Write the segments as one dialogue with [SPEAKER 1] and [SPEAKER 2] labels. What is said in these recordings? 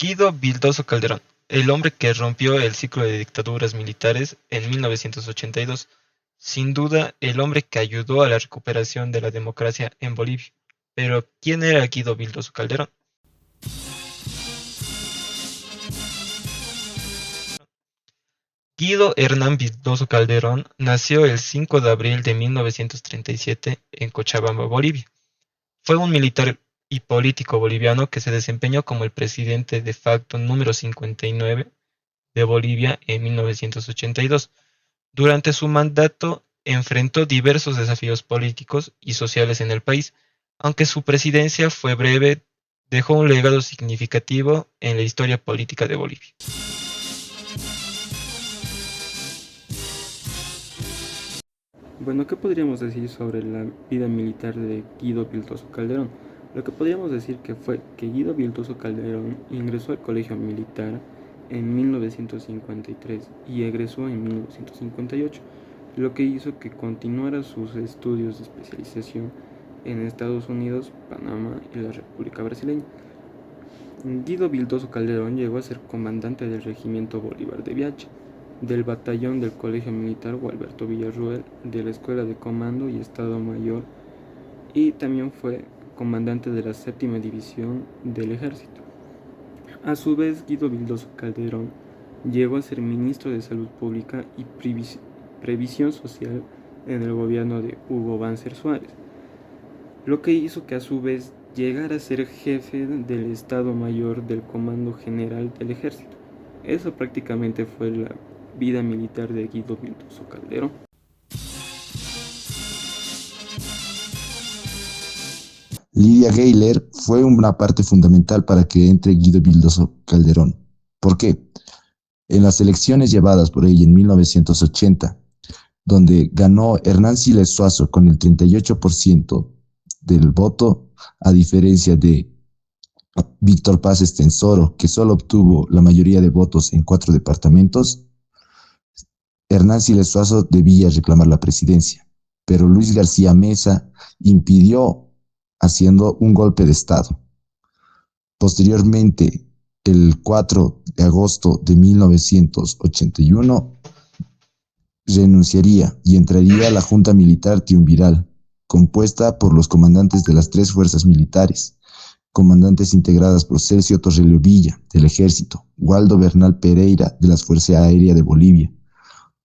[SPEAKER 1] Guido Vildoso Calderón, el hombre que rompió el ciclo de dictaduras militares en 1982, sin duda el hombre que ayudó a la recuperación de la democracia en Bolivia. Pero, ¿quién era Guido Vildoso Calderón? Guido Hernán Vildoso Calderón nació el 5 de abril de 1937 en Cochabamba, Bolivia. Fue un militar y político boliviano que se desempeñó como el presidente de facto número 59 de Bolivia en 1982. Durante su mandato enfrentó diversos desafíos políticos y sociales en el país. Aunque su presidencia fue breve, dejó un legado significativo en la historia política de Bolivia.
[SPEAKER 2] Bueno, ¿qué podríamos decir sobre la vida militar de Guido Vildoso Calderón? Lo que podríamos decir que fue que Guido Vildoso Calderón ingresó al colegio militar en 1953 y egresó en 1958, lo que hizo que continuara sus estudios de especialización en Estados Unidos, Panamá y la República Brasileña. Guido Vildoso Calderón llegó a ser comandante del Regimiento Bolívar de Viacha, del batallón del Colegio Militar Gualberto Villarroel, de la Escuela de Comando y Estado Mayor, y también fue comandante de la Séptima División del Ejército. A su vez, Guido Vildoso Calderón llegó a ser ministro de Salud Pública y Previsión Social en el gobierno de Hugo Banzer Suárez, lo que hizo que a su vez llegara a ser jefe del Estado Mayor del Comando General del Ejército. Eso prácticamente fue la vida militar de Guido Vildoso Calderón.
[SPEAKER 3] Lidia Gayler fue una parte fundamental para que entre Guido Vildoso Calderón. ¿Por qué? En las elecciones llevadas por ella en 1980, donde ganó Hernán Siles Suazo con el 38% del voto, a diferencia de Víctor Paz Estensoro, que solo obtuvo la mayoría de votos en 4 departamentos. Hernán Siles Suazo debía reclamar la presidencia, pero Luis García Meza impidió haciendo un golpe de Estado. Posteriormente, el 4 de agosto de 1981, renunciaría y entraría la Junta Militar Triunviral, compuesta por los comandantes de las 3 fuerzas militares, comandantes integradas por Celso Torrelio Villa, del Ejército, Waldo Bernal Pereira, de la Fuerza Aérea de Bolivia,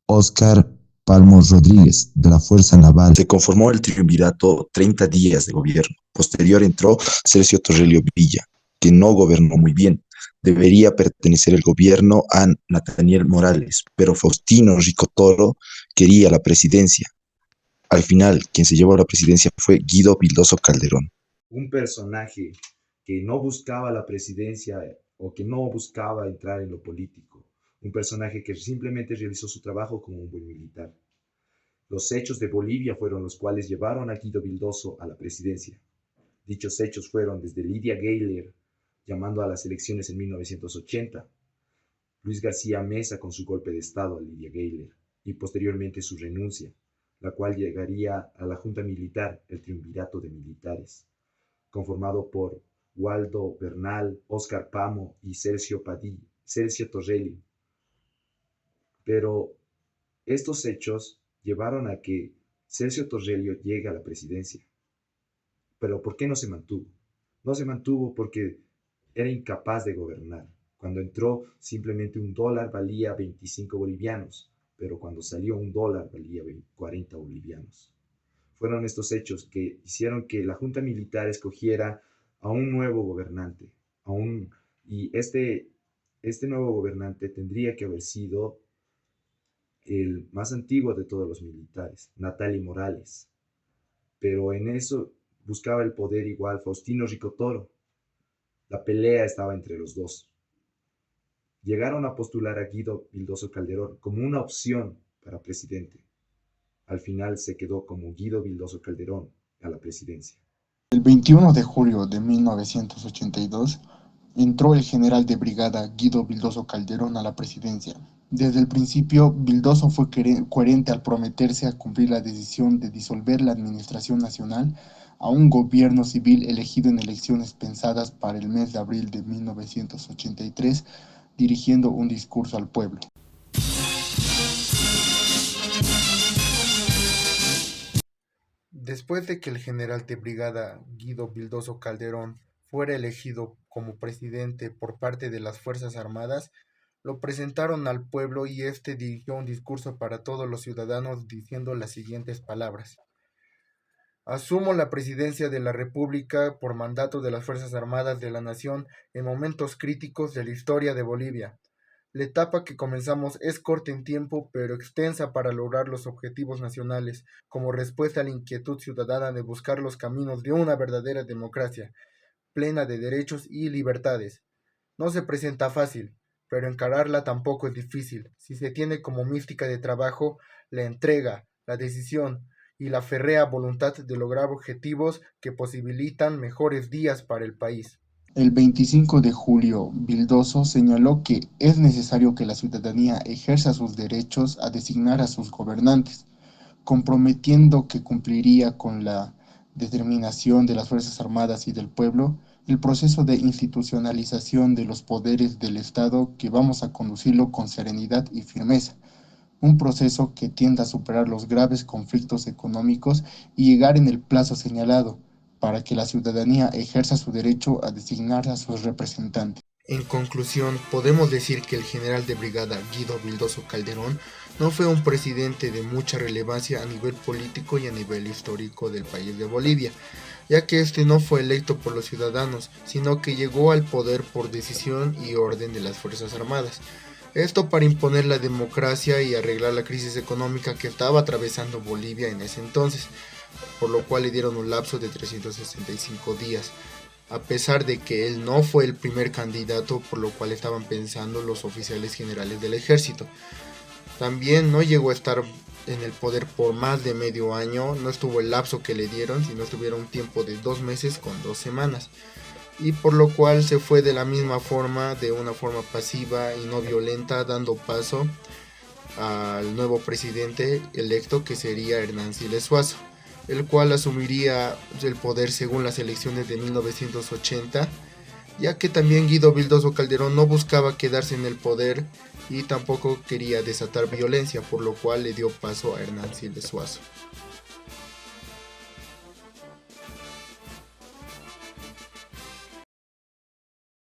[SPEAKER 3] Óscar Palmos Rodríguez, de la Fuerza Naval. Se conformó el triunvirato 30 días de gobierno. Posterior entró Celso Torrelio Villa, que no gobernó muy bien. Debería pertenecer el gobierno a Nathaniel Morales, pero Faustino Rico Toro quería la presidencia. Al final, quien se llevó la presidencia fue Guido Vildoso Calderón.
[SPEAKER 4] Un personaje que no buscaba la presidencia o que no buscaba entrar en lo político, un personaje que simplemente realizó su trabajo como un buen militar. Los hechos de Bolivia fueron los cuales llevaron a Guido Vildoso a la presidencia. Dichos hechos fueron desde Lidia Gayler llamando a las elecciones en 1980, Luis García Meza con su golpe de Estado a Lidia Gayler y posteriormente su renuncia, la cual llegaría a la Junta Militar, el Triunvirato de Militares, conformado por Waldo Bernal, Óscar Pamo y Celso Torrelli. Pero estos hechos llevaron a que Celso Torrelio llegue a la presidencia. Pero ¿por qué no se mantuvo? No se mantuvo porque era incapaz de gobernar. Cuando entró, simplemente un dólar valía 25 bolivianos, pero cuando salió un dólar valía 40 bolivianos. Fueron estos hechos que hicieron que la Junta Militar escogiera a un nuevo gobernante. Y este nuevo gobernante tendría que haber sido el más antiguo de todos los militares, Natali Morales. Pero en eso buscaba el poder igual Faustino Ricotoro. La pelea estaba entre los dos. Llegaron a postular a Guido Vildoso Calderón como una opción para presidente. Al final se quedó como Guido Vildoso Calderón a la presidencia.
[SPEAKER 5] El 21 de julio de 1982 entró el general de brigada Guido Vildoso Calderón a la presidencia. Desde el principio, Vildoso fue coherente al prometerse a cumplir la decisión de disolver la administración nacional a un gobierno civil elegido en elecciones pensadas para el mes de abril de 1983, dirigiendo un discurso al pueblo. Después de que el general de brigada Guido Vildoso Calderón fuera elegido como presidente por parte de las Fuerzas Armadas, lo presentaron al pueblo y este dirigió un discurso para todos los ciudadanos diciendo las siguientes palabras: Asumo la presidencia de la República por mandato de las Fuerzas Armadas de la Nación en momentos críticos de la historia de Bolivia. La etapa que comenzamos es corta en tiempo, pero extensa para lograr los objetivos nacionales, como respuesta a la inquietud ciudadana de buscar los caminos de una verdadera democracia, plena de derechos y libertades. No se presenta fácil, pero encararla tampoco es difícil, si se tiene como mística de trabajo la entrega, la decisión y la férrea voluntad de lograr objetivos que posibilitan mejores días para el país. El 25 de julio, Vildoso señaló que es necesario que la ciudadanía ejerza sus derechos a designar a sus gobernantes, comprometiendo que cumpliría con la determinación de las Fuerzas Armadas y del pueblo el proceso de institucionalización de los poderes del Estado, que vamos a conducirlo con serenidad y firmeza, un proceso que tienda a superar los graves conflictos económicos y llegar en el plazo señalado, para que la ciudadanía ejerza su derecho a designar a sus representantes. En conclusión, podemos decir que el general de brigada Guido Vildoso Calderón no fue un presidente de mucha relevancia a nivel político y a nivel histórico del país de Bolivia, ya que este no fue electo por los ciudadanos, sino que llegó al poder por decisión y orden de las Fuerzas Armadas. Esto para imponer la democracia y arreglar la crisis económica que estaba atravesando Bolivia en ese entonces, por lo cual le dieron un lapso de 365 días, a pesar de que él no fue el primer candidato, por lo cual estaban pensando los oficiales generales del ejército. También no llegó a estar en el poder por más de medio año, no estuvo el lapso que le dieron, sino estuvieron un tiempo de 2 meses con 2 semanas. Y por lo cual se fue de la misma forma, de una forma pasiva y no violenta, dando paso al nuevo presidente electo, que sería Hernán Siles Suazo, el cual asumiría el poder según las elecciones de 1980, ya que también Guido Vildoso Calderón no buscaba quedarse en el poder y tampoco quería desatar violencia, por lo cual le dio paso a Hernán Siles Suazo.